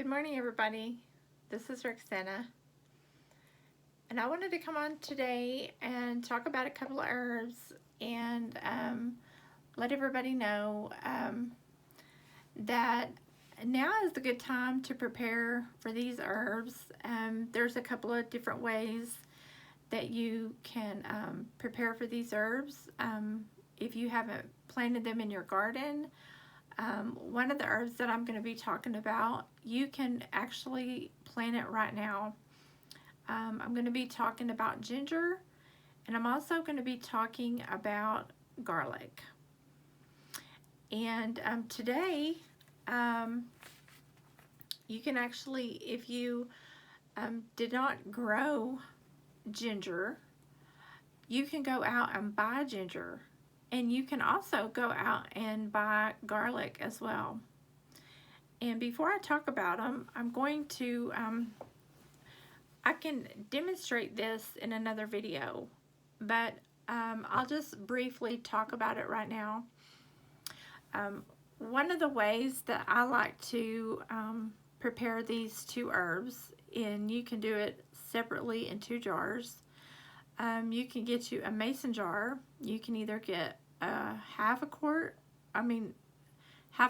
Good morning, everybody. This is Roxana, and I wanted to come on today and talk about a couple of herbs and let everybody know that now is the good time to prepare for these herbs. There's a couple of different ways that you can prepare for these herbs. If you haven't planted them in your garden, one of the herbs that I'm going to be talking about, you can actually plant it right now. I'm going to be talking about ginger, and I'm also going to be talking about garlic. And today, you can actually, if you did not grow ginger, you can go out and buy ginger. And you can also go out and buy garlic as well. And before I talk about them, I'm going to, I can demonstrate this in another video, but I'll just briefly talk about it right now. One of the ways that I like to prepare these two herbs, and you can do it separately in 2 jars. You can get you a mason jar. You can either get half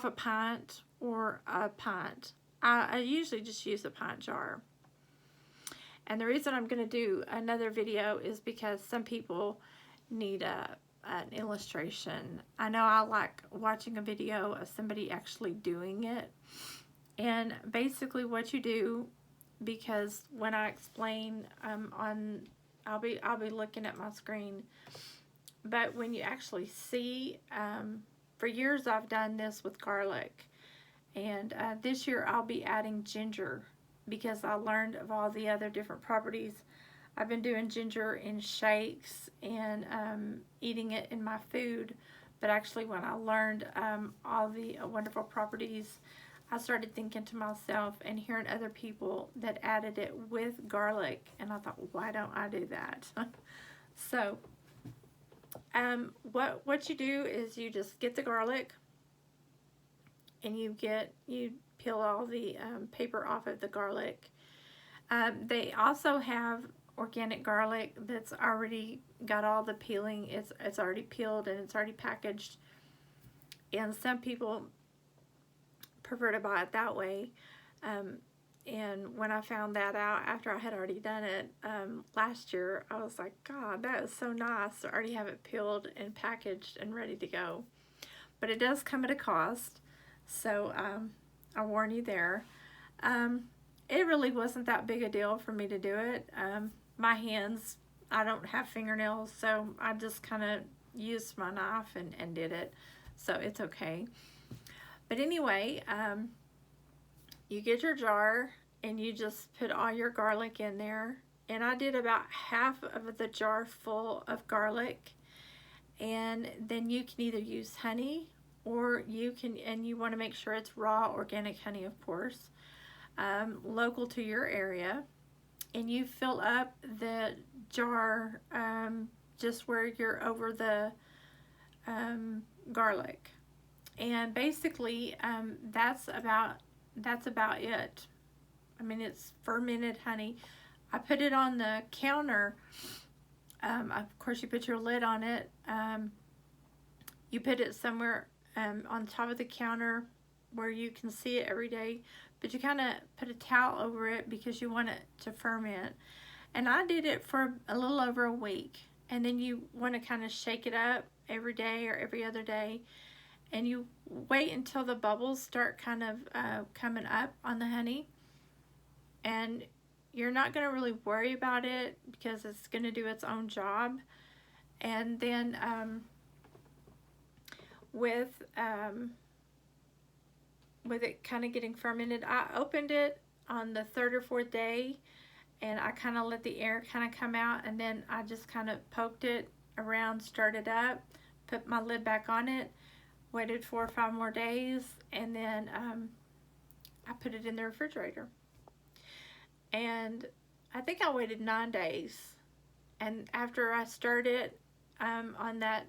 a pint or a pint. I usually just use a pint jar. And the reason I'm going to do another video is because some people need an illustration. I know I like watching a video of somebody actually doing it. And basically what you do, because when I explain I'll be looking at my screen. But when you actually see, for years I've done this with garlic, and this year I'll be adding ginger because I learned of all the other different properties. I've been doing ginger in shakes and eating it in my food, but actually when I learned all the wonderful properties, I started thinking to myself and hearing other people that added it with garlic, and I thought, why don't I do that? So what you do is you just get the garlic, and you peel all the paper off of the garlic. They also have organic garlic that's already got all the peeling. It's already peeled and it's already packaged, and some people prefer to buy it that way. And when I found that out after I had already done it last year, I was like, God, that is so nice to already have it peeled and packaged and ready to go. But it does come at a cost, so I warn you there. It really wasn't that big a deal for me to do it. My hands, I don't have fingernails, so I just kind of used my knife and did it, so it's okay. But anyway, you get your jar and you just put all your garlic in there. And I did about half of the jar full of garlic. And then you can either use honey, or you want to make sure it's raw organic honey, of course, local to your area. And you fill up the jar just where you're over the garlic. And basically, that's about it. I mean, it's fermented honey. I put it on the counter. Of course, you put your lid on it. You put it somewhere on top of the counter where you can see it every day. But you kind of put a towel over it because you want it to ferment. And I did it for a little over a week. And then you want to kind of shake it up every day or every other day. And you wait until the bubbles start kind of coming up on the honey. And you're not going to really worry about it because it's going to do its own job. And then with it kind of getting fermented, I opened it on the 3rd or 4th day, and I kind of let the air kind of come out, and then I just kind of poked it around, stirred it up, put my lid back on it, waited 4 or 5 more days, and then I put it in the refrigerator. And I think I waited 9 days, and after I stirred it on that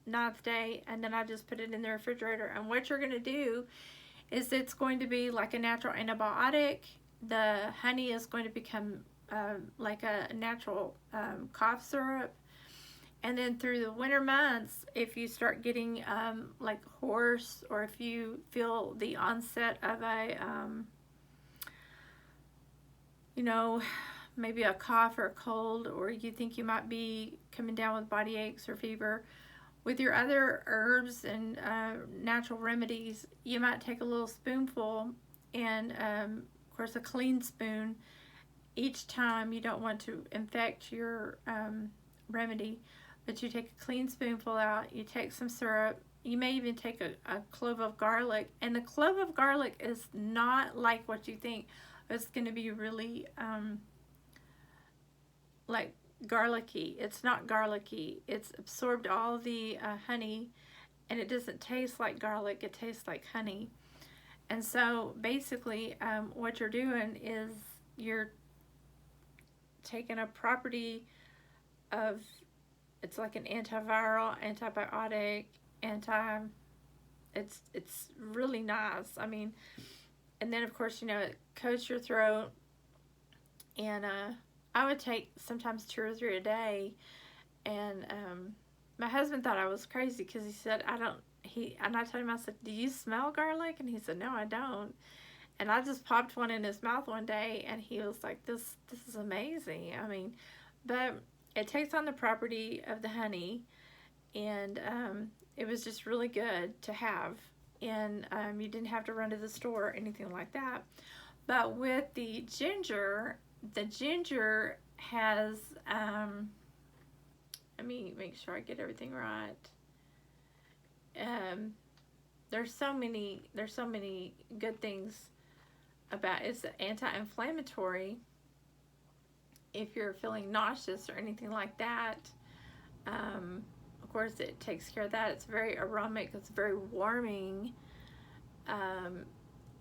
9th day, and then I just put it in the refrigerator. And what you're going to do is it's going to be like a natural antibiotic. The honey is going to become like a natural cough syrup. And then through the winter months, if you start getting like hoarse, or if you feel the onset of a, you know, maybe a cough or a cold, or you think you might be coming down with body aches or fever, with your other herbs and natural remedies, you might take a little spoonful, and of course a clean spoon each time. You don't want to infect your remedy, but you take a clean spoonful out, you take some syrup, you may even take a clove of garlic, and the clove of garlic is not like what you think. It's going to be really like garlicky. It's not garlicky. It's absorbed all the honey, and it doesn't taste like garlic. It tastes like honey. And so basically what you're doing is you're taking a property of, it's like an antiviral, antibiotic, it's really nice. I mean, and then of course, you know, it coats your throat, and I would take sometimes 2 or 3 a day, and my husband thought I was crazy because he said, and I told him, I said, do you smell garlic? And he said, no, I don't. And I just popped one in his mouth one day, and he was like, this is amazing. I mean, but it takes on the property of the honey, and it was just really good to have. And you didn't have to run to the store or anything like that. But with the ginger has, let me make sure I get everything right. There's so many good things about it. It's anti-inflammatory. If you're feeling nauseous or anything like that, of course it takes care of that. It's very aromatic, it's very warming,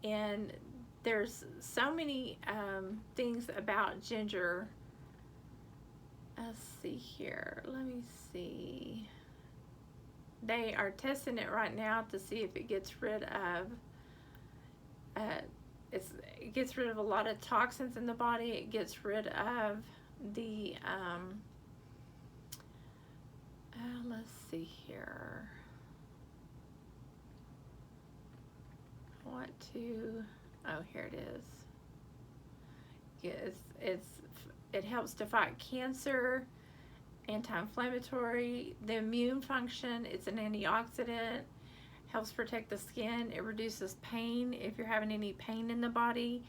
and there's so many things about ginger. Let's see here, let me see. They are testing it right now to see if it gets rid of it gets rid of a lot of toxins in the body. It gets rid of the let's see here. Oh, here it is. Yes, it helps to fight cancer, anti-inflammatory, the immune function. It's an antioxidant, helps protect the skin. It reduces pain if you're having any pain in the body.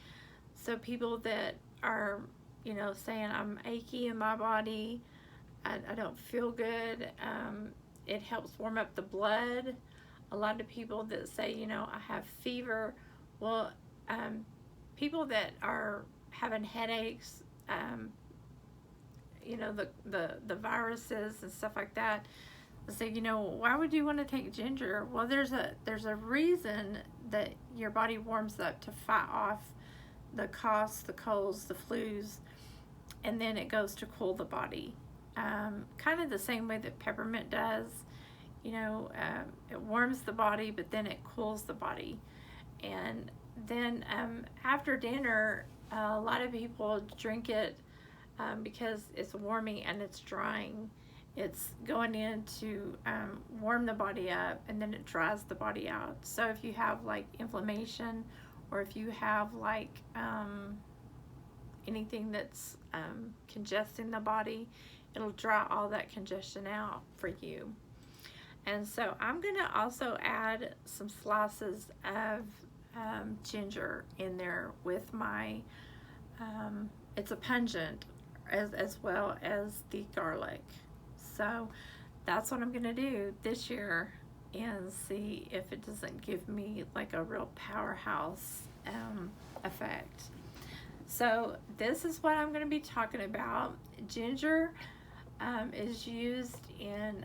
So people that are, you know, saying I'm achy in my body, I don't feel good, it helps warm up the blood. A lot of people that say, you know, I have fever, well, people that are having headaches, you know, the viruses and stuff like that, say, you know, why would you want to take ginger? Well, there's a reason that your body warms up to fight off the coughs, the colds, the flus, and then it goes to cool the body. Kind of the same way that peppermint does. You know, it warms the body, but then it cools the body. And then after dinner, a lot of people drink it because it's warming and it's drying. It's going in to warm the body up, and then it dries the body out. So if you have like inflammation, or if you have like anything that's congesting the body, it'll dry all that congestion out for you. And so I'm gonna also add some slices of ginger in there with my, it's a pungent as well as the garlic. So that's what I'm gonna do this year, and see if it doesn't give me like a real powerhouse effect. So this is what I'm gonna be talking about. Ginger is used in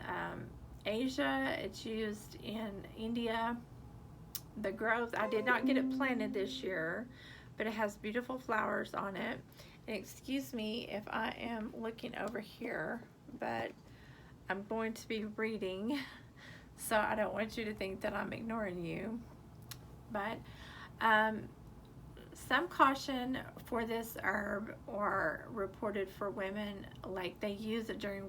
Asia, it's used in India. The growth, I did not get it planted this year, but it has beautiful flowers on it. And excuse me if I am looking over here, but I'm going to be reading, so I don't want you to think that I'm ignoring you. But Um, some caution for this herb are reported for women, like they use it during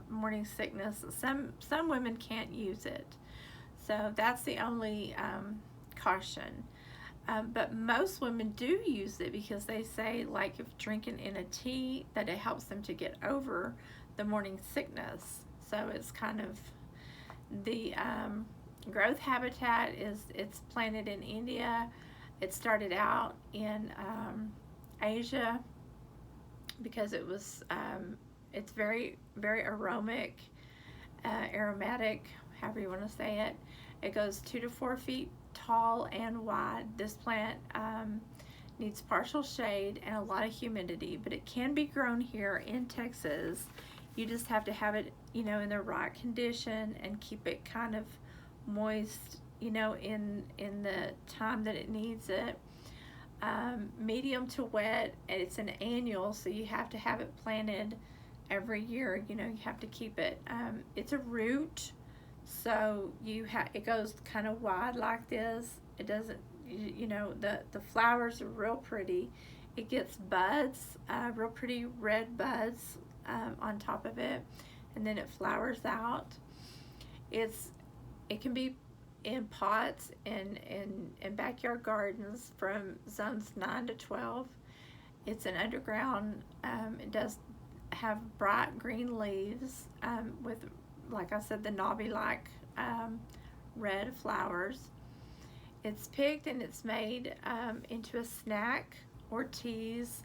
morning sickness. Some women can't use it, so that's the only caution. But most women do use it because they say, like, if drinking in a tea, that it helps them to get over the morning sickness. So it's kind of the growth habitat it's planted in India. It started out in Asia because it's very, very aromatic, however you want to say it. It goes 2 to 4 feet tall and wide. This plant needs partial shade and a lot of humidity, but it can be grown here in Texas. You just have to have it, in the right condition and keep it kind of moist, in the time that it needs it. Medium to wet, and it's an annual, so you have to have it planted every year. You have to keep it. It's a root, so it goes kind of wide like this. It doesn't, the flowers are real pretty. It gets buds, real pretty red buds on top of it, and then it flowers out. It can be in pots in backyard gardens from zones 9 to 12. It's an underground. It does have bright green leaves with, like I said, the knobby-like red flowers. It's picked and it's made into a snack or teas.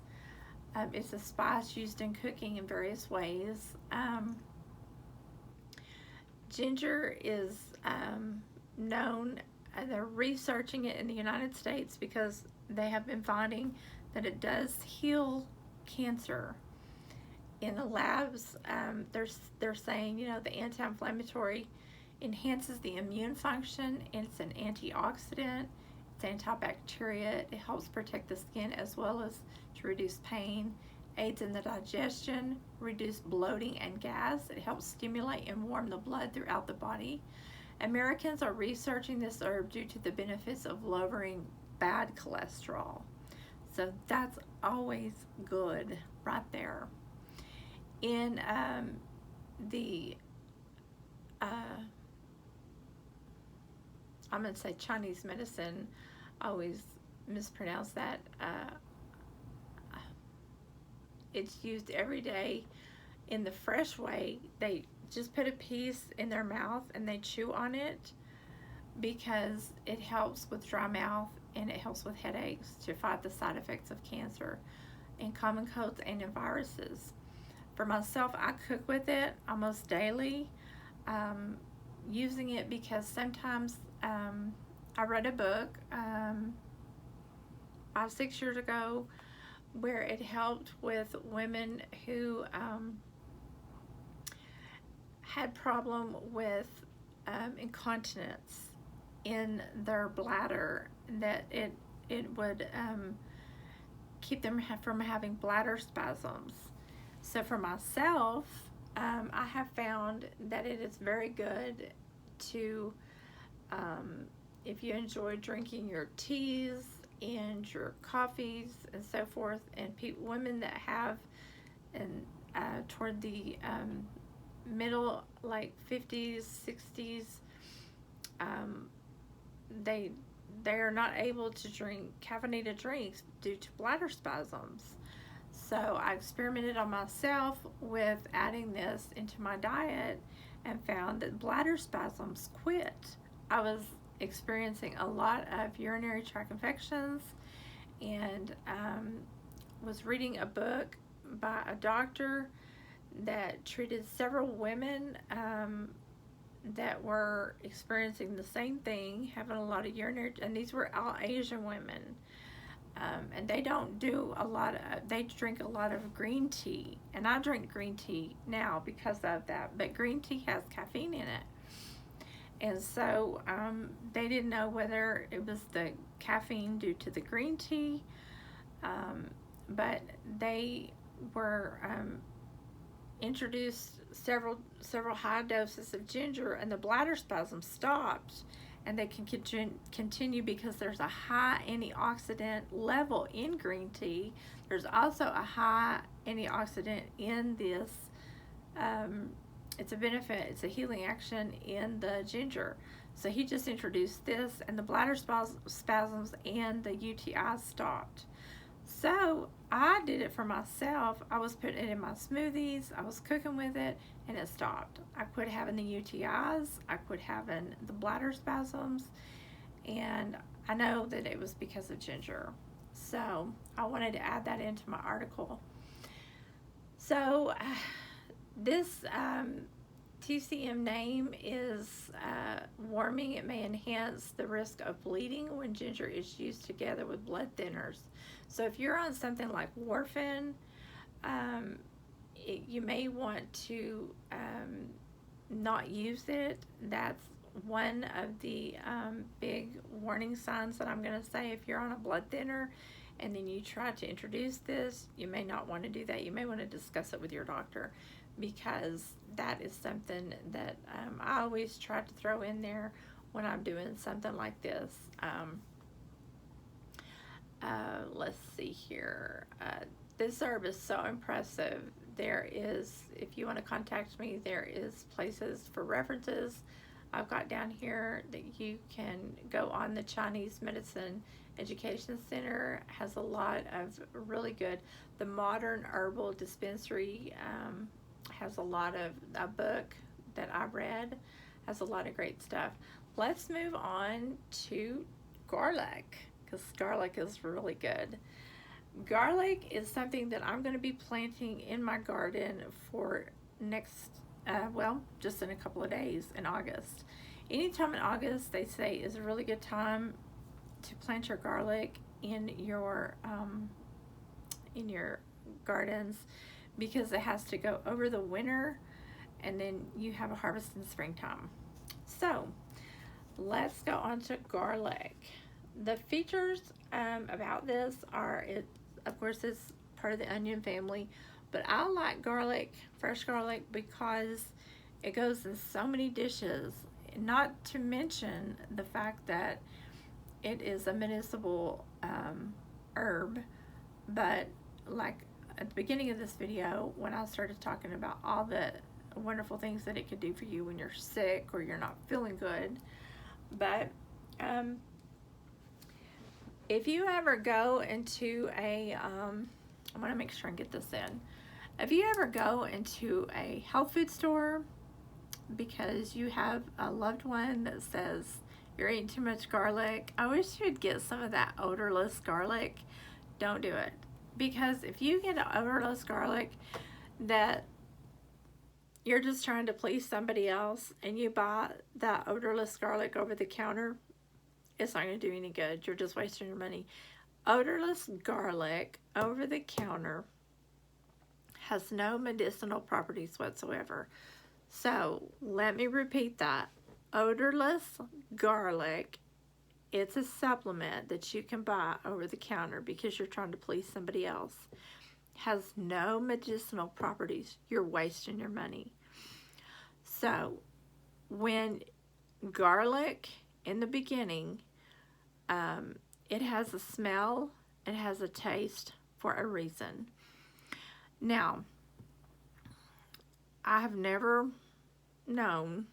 It's a spice used in cooking in various ways. Ginger is known, they're researching it in the United States because they have been finding that it does heal cancer. In the labs, they're saying, the anti-inflammatory enhances the immune function. It's an antioxidant. It's antibacterial. It helps protect the skin as well as to reduce pain. Aids in the digestion, reduce bloating and gas. It helps stimulate and warm the blood throughout the body. Americans are researching this herb due to the benefits of lowering bad cholesterol. So that's always good right there. In I'm going to say Chinese medicine, I always mispronounce that. It's used every day in the fresh way. They just put a piece in their mouth and they chew on it because it helps with dry mouth and it helps with headaches to fight the side effects of cancer and common colds and in viruses. For myself, I cook with it almost daily, using it because sometimes I read a book 5-6 years ago where it helped with women who had problem with incontinence in their bladder, that it would keep them from having bladder spasms. So for myself, I have found that it is very good to, if you enjoy drinking your teas and your coffees and so forth, and women that have, and toward the middle, like 50s, 60s, they are not able to drink caffeinated drinks due to bladder spasms. So I experimented on myself with adding this into my diet and found that bladder spasms quit. I was experiencing a lot of urinary tract infections, and was reading a book by a doctor that treated several women that were experiencing the same thing, having a lot of urinary, and these were all Asian women. And they don't do they drink a lot of green tea, and I drink green tea now because of that, but green tea has caffeine in it. And so they didn't know whether it was the caffeine due to the green tea, but they were introduced several high doses of ginger, and the bladder spasm stopped and they can continue because there's a high antioxidant level in green tea. There's also a high antioxidant in this. It's a benefit, it's a healing action in the ginger. So he just introduced this, and the bladder spasms and the UTI stopped. So I did it for myself. I was putting it in my smoothies, I was cooking with it, and it stopped. I quit having the UTIs, I quit having the bladder spasms, and I know that it was because of ginger. So I wanted to add that into my article. So this TCM name is warming. It may enhance the risk of bleeding when ginger is used together with blood thinners. So if you're on something like warfarin, you may want to not use it. That's one of the big warning signs that I'm going to say. If you're on a blood thinner and then you try to introduce this, you may not want to do that. You may want to discuss it with your doctor, because that is something that I always try to throw in there when I'm doing something like this. Let's see here. This herb is so impressive. There is, if you want to contact me, there is places for references I've got down here that you can go on. The Chinese Medicine Education Center has a lot of really good. The Modern Herbal Dispensary has a lot of, a book that I read has a lot of great stuff. Let's move on to garlic, because garlic is really good. Garlic is something that I'm going to be planting in my garden for next, just in a couple of days in August. Anytime in August, they say, is a really good time to plant your garlic in your gardens, because it has to go over the winter and then you have a harvest in springtime. So let's go on to garlic. The features about this are, of course, it's part of the onion family, but I like garlic, fresh garlic, because it goes in so many dishes, not to mention the fact that it is a medicinal herb. But like at the beginning of this video, when I started talking about all the wonderful things that it could do for you when you're sick or you're not feeling good, but if you ever go into a, I want to make sure I get this in. If you ever go into a health food store because you have a loved one that says you're eating too much garlic, I wish you'd get some of that odorless garlic. Don't do it. Because if you get an odorless garlic that you're just trying to please somebody else and you buy that odorless garlic over the counter, it's not going to do any good. You're just wasting your money. Odorless garlic over the counter has no medicinal properties whatsoever. So let me repeat that. Odorless garlic, it's a supplement that you can buy over the counter because you're trying to please somebody else. Has no medicinal properties. You're wasting your money. So when garlic, in the beginning, it has a smell, it has a taste for a reason. Now, I have never known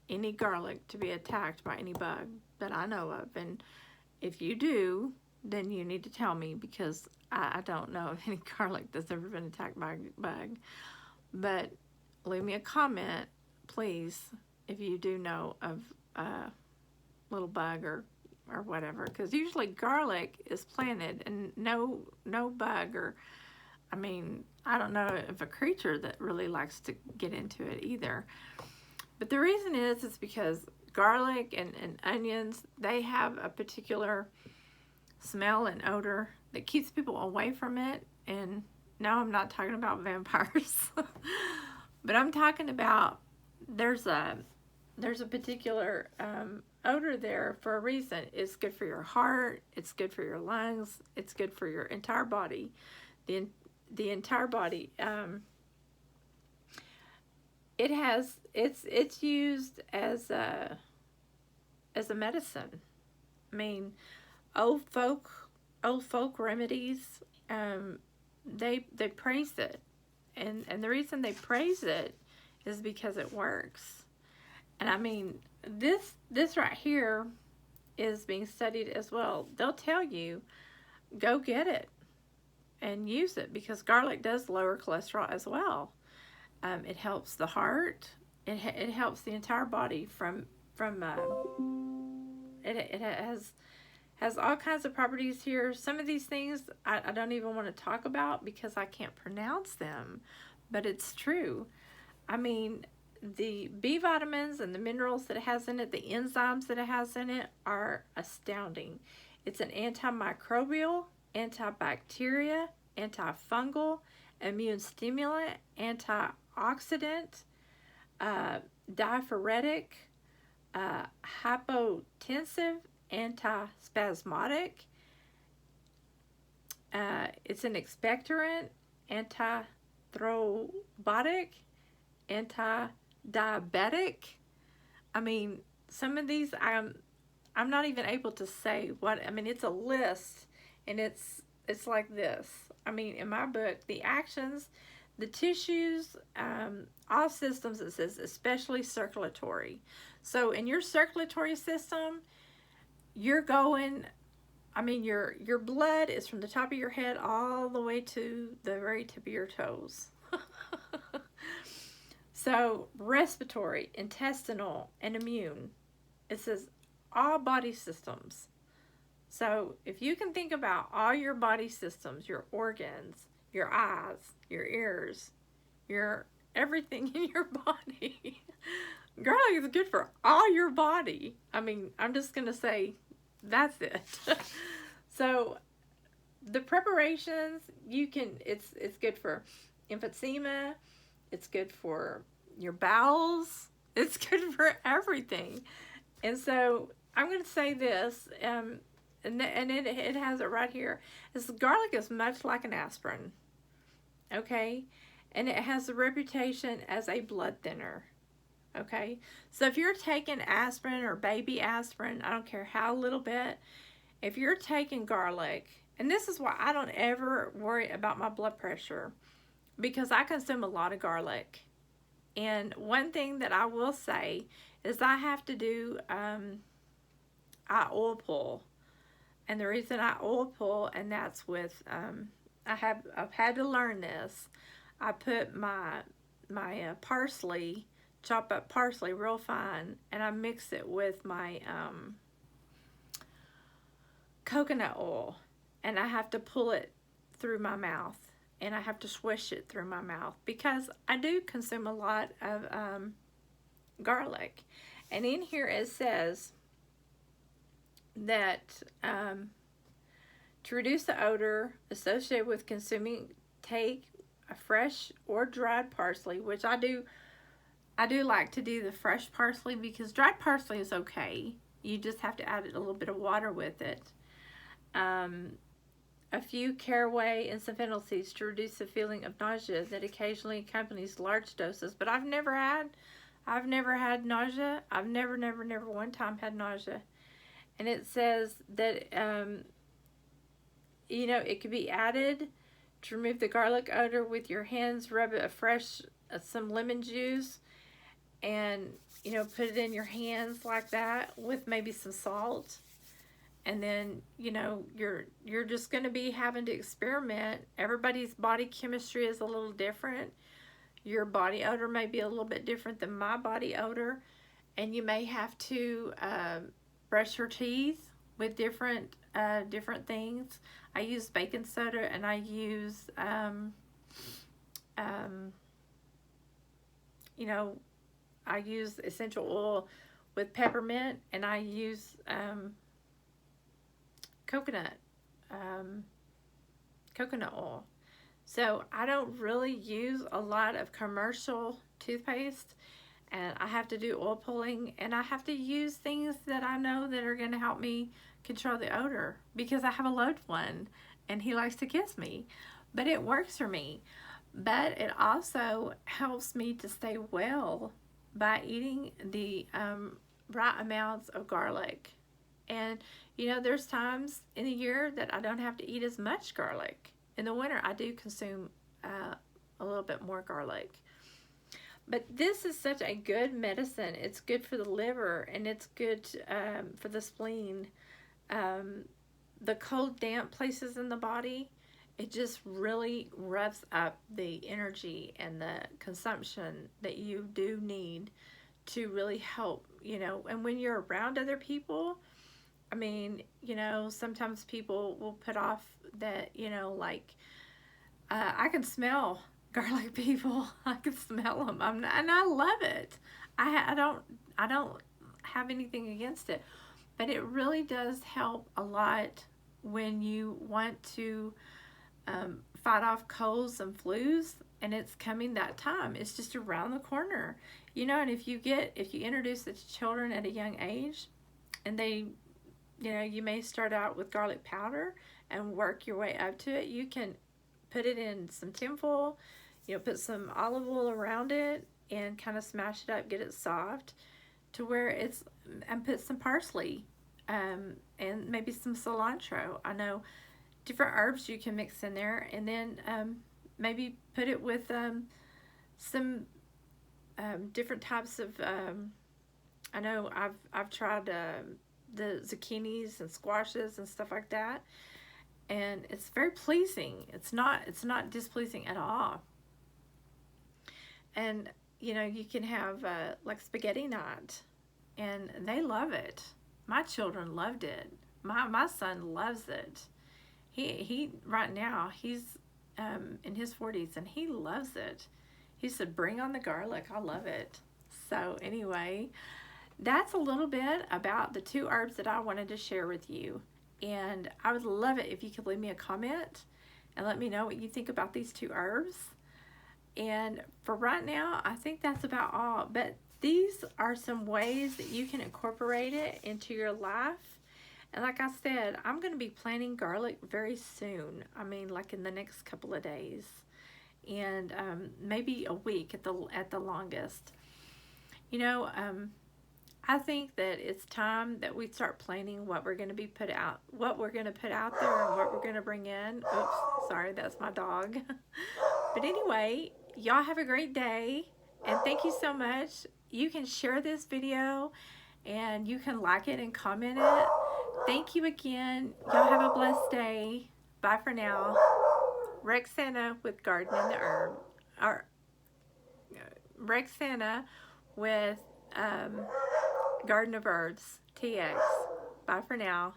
any garlic to be attacked by any bug that I know of, and if you do, then you need to tell me, because I don't know of any garlic that's ever been attacked by a bug. But leave me a comment, please, if you do know of a little bug or whatever, because usually garlic is planted and no bug, or I mean, I don't know of a creature that really likes to get into it either. But the reason is because garlic and onions, they have a particular smell and odor that keeps people away from it. And no, I'm not talking about vampires, but I'm talking about there's a particular odor there for a reason. It's good for your heart, it's good for your lungs, it's good for your entire body. The entire body. It's used as a as a medicine. I mean, old folk remedies, they praise it, and the reason they praise it is because it works. And I mean, this right here is being studied as well. They'll tell you, go get it and use it, because garlic does lower cholesterol as well. It helps the heart. It helps the entire body from it has all kinds of properties here. Some of these things I don't even want to talk about because I can't pronounce them, but it's true. I mean, the B vitamins and the minerals that it has in it, the enzymes that it has in it are astounding. It's an anti-microbial, anti-bacteria, antifungal, immune-stimulant, antioxidant, diaphoretic, hypotensive, anti-spasmotic. It's an expectorant, anti-thrombotic, anti-diabetic. I mean, some of these I'm not even able to say what. I mean, it's a list, and it's like this. I mean, in my book, the actions, the tissues, all systems, it says especially circulatory. So in your circulatory system, you're going, I mean, your blood is from the top of your head all the way to the very tip of your toes. So respiratory, intestinal, and immune. It says all body systems. So if you can think about all your body systems, your organs, your eyes, your ears, your everything in your body, garlic is good for all your body. I mean, I'm just going to say that's it. So the preparations, you can, it's good for emphysema. It's good for your bowels. It's good for everything. And so I'm going to say this, and it has it right here. This garlic is much like an aspirin, okay? And it has a reputation as a blood thinner, okay? So if you're taking aspirin or baby aspirin, I don't care how little bit, if you're taking garlic, and this is why I don't ever worry about my blood pressure, because I consume a lot of garlic. And one thing that I will say is I have to do, I oil pull. And the reason I oil pull, and that's with, I've had to learn this. I put my parsley, chop up parsley real fine, and I mix it with my coconut oil. And I have to pull it through my mouth. And I have to swish it through my mouth because I do consume a lot of garlic. And in here it says that to reduce the odor associated with consuming, take a fresh or dried parsley, which I do like to do the fresh parsley because dried parsley is okay. You just have to add a little bit of water with it. A few caraway and some fennel seeds to reduce the feeling of nausea that occasionally accompanies large doses. But I've never had nausea. I've never one time had nausea. And it says that, you know, it could be added to remove the garlic odor with your hands. Rub it fresh, some lemon juice, and, you know, put it in your hands like that with maybe some salt. And then, you know, you're just going to be having to experiment. Everybody's body chemistry is a little different. Your body odor may be a little bit different than my body odor. And you may have to brush your teeth with different things. I use baking soda, and I use, you know, I use essential oil with peppermint, and I use coconut oil. So I don't really use a lot of commercial toothpaste, and I have to do oil pulling, and I have to use things that I know that are going to help me control the odor because I have a loved one and he likes to kiss me, but it works for me. But it also helps me to stay well by eating the right amounts of garlic. And you know, there's times in the year that I don't have to eat as much garlic. In the winter, I do consume a little bit more garlic. But this is such a good medicine. It's good for the liver, and it's good for the spleen. The cold, damp places in the body, it just really revs up the energy and the consumption that you do need to really help, you know. And when you're around other people, I mean, you know, sometimes people will put off that, you know, like, I can smell garlic people. I can smell them. And I love it. I don't have anything against it, but it really does help a lot when you want to fight off colds and flus, and it's coming that time. It's just around the corner, you know. And if you introduce it to children at a young age, and they, you know, you may start out with garlic powder and work your way up to it. You can put it in some tinfoil, you know, put some olive oil around it and kind of smash it up, get it soft to where it's, and put some parsley and maybe some cilantro. I know different herbs you can mix in there, and then maybe put it with some different types of, I know I've tried the zucchinis and squashes and stuff like that, and it's very pleasing. It's not displeasing at all. And you know, you can have like spaghetti night, and they love it. My children loved it. My son loves it. He right now he's in his 40s, and he loves it. He said, "Bring on the garlic. I love it." So anyway, that's a little bit about the 2 herbs that I wanted to share with you. And I would love it if you could leave me a comment and let me know what you think about these 2 herbs. And for right now, I think that's about all. But these are some ways that you can incorporate it into your life. And like I said, I'm going to be planting garlic very soon. I mean, like in the next couple of days. And maybe a week at the longest. You know, I think that it's time that we start planning what we're going to put out there and what we're going to bring in. Oops, sorry, that's my dog. But anyway, y'all have a great day, and thank you so much. You can share this video, and you can like it and comment it. Thank you again. Y'all have a blessed day. Bye for now. Rexana with Garden in the Herb. Or Rexana with Garden of Herbs, TX. Bye for now.